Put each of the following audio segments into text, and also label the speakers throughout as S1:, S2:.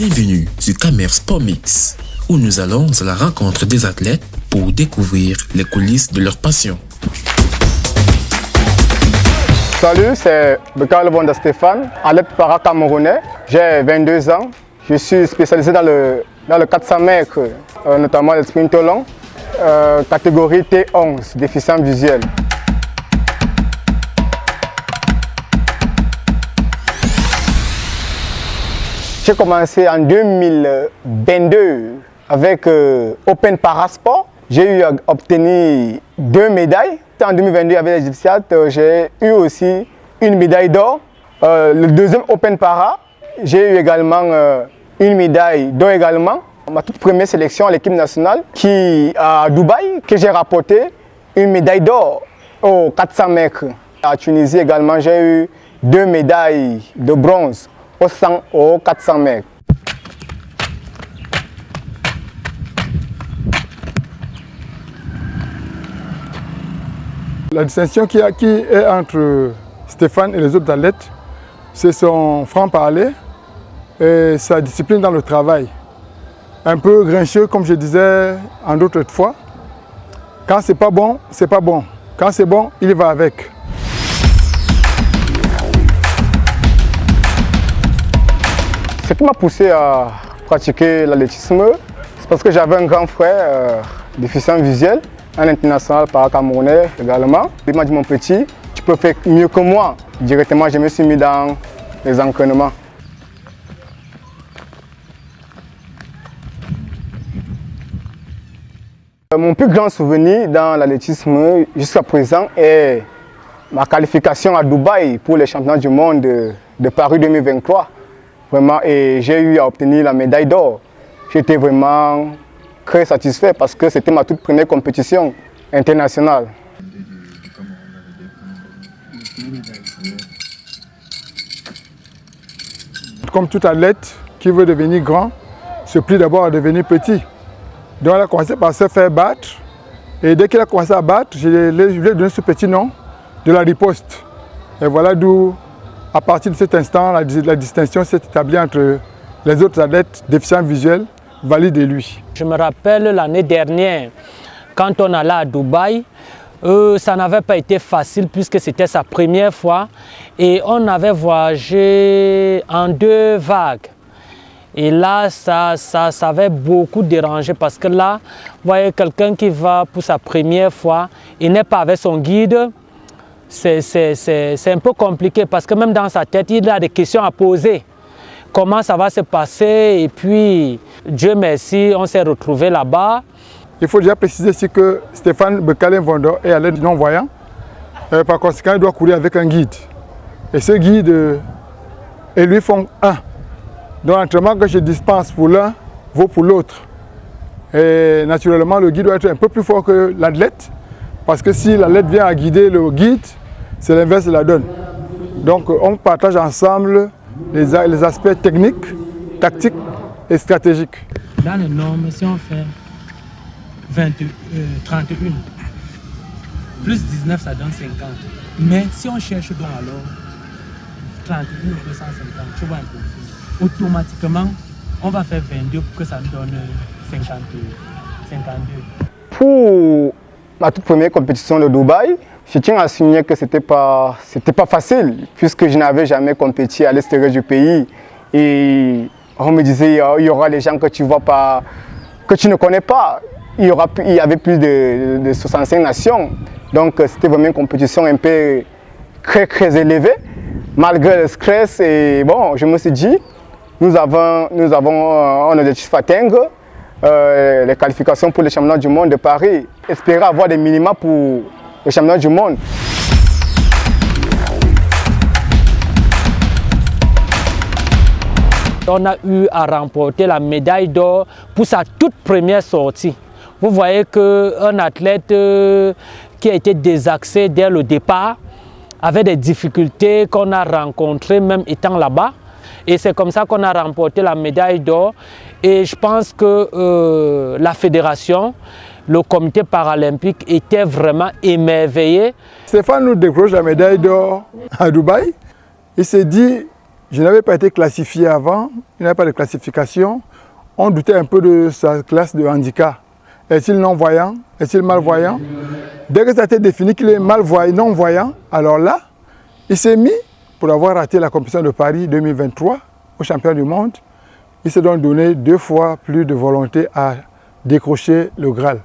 S1: Bienvenue sur Camer Sport Mix, où nous allons à la rencontre des athlètes pour découvrir les coulisses de leur passion.
S2: Salut, c'est Bekale Vonda Stéphane, athlète para-camerounais. J'ai 22 ans. Je suis spécialisé dans le 400 mètres, notamment le sprint long, catégorie T11, déficient visuel. J'ai commencé en 2022 avec Open Parasport. J'ai eu à obtenir 2 médailles. En 2022 avec les Gypsiates, j'ai eu aussi une médaille d'or. Le deuxième Open Para, j'ai eu également une médaille d'or également. Ma toute première sélection à l'équipe nationale qui à Dubaï, que j'ai rapporté une médaille d'or aux 400 mètres. À Tunisie également, j'ai eu 2 médailles de bronze aux 400 mètres.
S3: La distinction qui est entre Stéphane et les autres athlètes, c'est son franc-parler et sa discipline dans le travail. Un peu grincheux, comme je disais en d'autres fois. Quand c'est pas bon, c'est pas bon. Quand c'est bon, il va avec.
S2: Ce qui m'a poussé à pratiquer l'athlétisme, c'est parce que j'avais un grand frère déficient visuel, un international para-camerounais également. Il m'a dit, mon petit, tu peux faire mieux que moi. Directement, je me suis mis dans les entraînements. Mon plus grand souvenir dans l'athlétisme jusqu'à présent est ma qualification à Dubaï pour les championnats du monde de Paris 2023. Vraiment, et j'ai eu à obtenir la médaille d'or. J'étais vraiment très satisfait parce que c'était ma toute première compétition internationale.
S3: Comme tout athlète qui veut devenir grand, se plie d'abord à devenir petit. Donc il a commencé par se faire battre. Et dès qu'il a commencé à battre, je lui ai donné ce petit nom de la riposte. Et voilà d'où, à partir de cet instant, la distinction s'est établie entre les autres athlètes déficients visuels, valides et lui.
S4: Je me rappelle l'année dernière, quand on allait à Dubaï, ça n'avait pas été facile puisque c'était sa première fois et on avait voyagé en 2 vagues. Et là, ça avait beaucoup dérangé parce que là, vous voyez quelqu'un qui va pour sa première fois, il n'est pas avec son guide. C'est un peu compliqué parce que même dans sa tête, il a des questions à poser. Comment ça va se passer? Et puis, Dieu merci, on s'est retrouvés là-bas.
S3: Il faut déjà préciser ici que Stéphane Bekale Vonda est à l'aide non-voyant. Par conséquent, il doit courir avec un guide. Et ce guide et lui font un. Donc l'entraînement que je dispense pour l'un vaut pour l'autre. Et naturellement, le guide doit être un peu plus fort que l'athlète. Parce que si l'athlète vient à guider le guide, c'est l'inverse de la donne. Donc on partage ensemble les aspects techniques, tactiques et stratégiques.
S4: Dans les normes, si on fait 31, plus 19, ça donne 50. Mais si on cherche donc alors 31 ou 250, tu vois un peu. Automatiquement, on va faire 22 pour que ça nous donne 52.
S2: Pour ma toute première compétition de Dubaï, je tiens à signaler que c'était pas facile puisque je n'avais jamais compéti à l'extérieur du pays et on me disait il y aura des gens que tu vois pas, que tu ne connais pas. Il y avait plus de 65 nations, donc c'était vraiment une compétition un peu très élevée malgré le stress. Et bon, je me suis dit nous avons un objectif à atteindre, les qualifications pour les championnats du monde de Paris, espérer avoir des minima pour les championnats du monde.
S4: On a eu à remporter la médaille d'or pour sa toute première sortie. Vous voyez qu'un athlète qui a été désaxé dès le départ avait des difficultés qu'on a rencontrées même étant là-bas. Et c'est comme ça qu'on a remporté la médaille d'or. Et je pense que la fédération, le comité paralympique était vraiment émerveillé.
S3: Stéphane nous décroche la médaille d'or à Dubaï. Il s'est dit, Je n'avais pas été classifié avant, il n'y avait pas de classification. On doutait un peu de sa classe de handicap. Est-il non-voyant? Est-il malvoyant? Dès que ça a été défini qu'il est malvoyant, non-voyant, alors là, il s'est mis, pour avoir raté la compétition de Paris 2023 au championnat du monde, il s'est donc donné 2 fois plus de volonté à décrocher le Graal.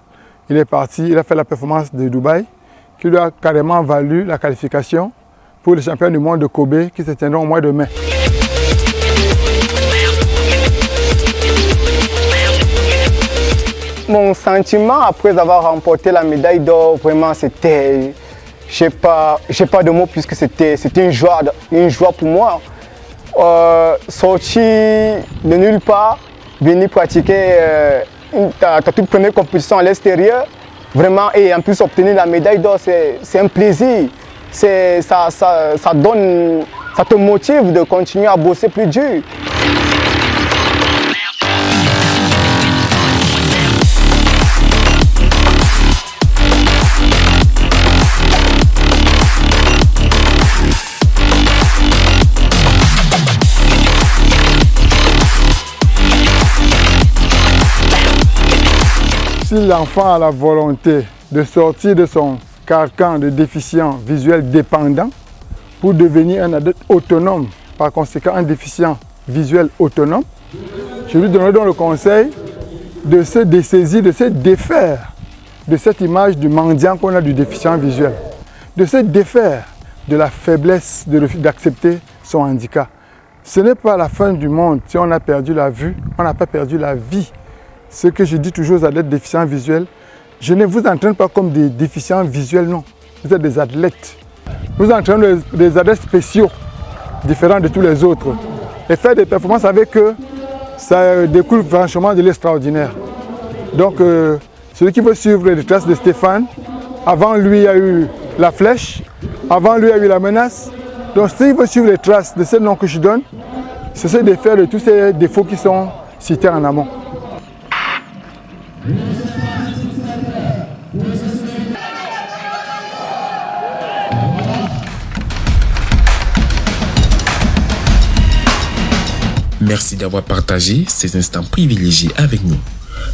S3: Il est parti, il a fait la performance de Dubaï, qui lui a carrément valu la qualification pour le championnat du monde de Kobe, qui se tiendra au mois de mai.
S2: Mon sentiment après avoir remporté la médaille d'or, vraiment c'était, j'ai pas de mots puisque c'était une joie pour moi. Sortir de nulle part, venir pratiquer ta toute première compétition à l'extérieur, vraiment, et en plus obtenir la médaille d'or, c'est un plaisir. Ça te motive de continuer à bosser plus dur.
S3: Si l'enfant a la volonté de sortir de son carcan de déficient visuel dépendant pour devenir un adulte autonome, par conséquent un déficient visuel autonome, je lui donnerai donc le conseil de se dessaisir, de se défaire de cette image du mendiant qu'on a du déficient visuel, de se défaire de la faiblesse d'accepter son handicap. Ce n'est pas la fin du monde si on a perdu la vue, on n'a pas perdu la vie. Ce que je dis toujours aux athlètes déficients visuels, je ne vous entraîne pas comme des déficients visuels, non. Vous êtes des athlètes. Nous entraînons des athlètes spéciaux, différents de tous les autres. Et faire des performances avec eux, ça découle franchement de l'extraordinaire. Donc, celui qui veut suivre les traces de Stéphane, avant lui il y a eu la flèche, avant lui il y a eu la menace. Donc, s'il veut suivre les traces de ces noms que je donne, c'est se défaire de tous ces défauts qui sont cités en amont.
S1: Merci d'avoir partagé ces instants privilégiés avec nous.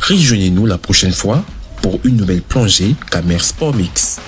S1: Rejoignez-nous la prochaine fois pour une nouvelle plongée Camer Sport Mix.